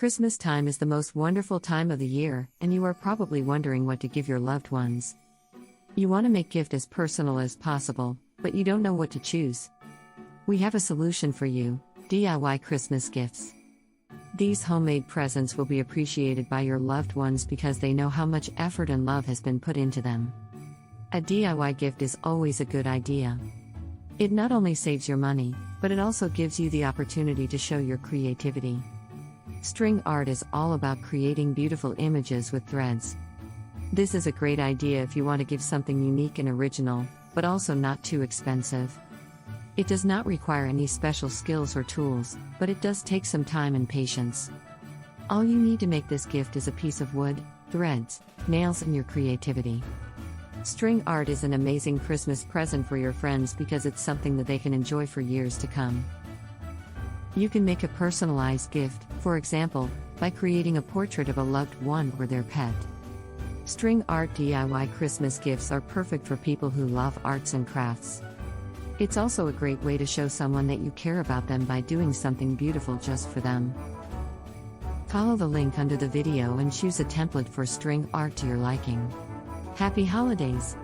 Christmas time is the most wonderful time of the year, and you are probably wondering what to give your loved ones. You want to make gift as personal as possible, but you don't know what to choose. We have a solution for you: DIY Christmas gifts. These homemade presents will be appreciated by your loved ones because they know how much effort and love has been put into them. A DIY gift is always a good idea. It not only saves your money, but it also gives you the opportunity to show your creativity. String art is all about creating beautiful images with threads. This is a great idea if you want to give something unique and original, but also not too expensive. It does not require any special skills or tools, but it does take some time and patience. All you need to make this gift is a piece of wood, threads, nails, and your creativity. String art is an amazing Christmas present for your friends because it's something that they can enjoy for years to come. You can make a personalized gift, for example, by creating a portrait of a loved one or their pet. String art DIY Christmas gifts are perfect for people who love arts and crafts. It's also a great way to show someone that you care about them by doing something beautiful just for them. Follow the link under the video and choose a template for string art to your liking. Happy holidays!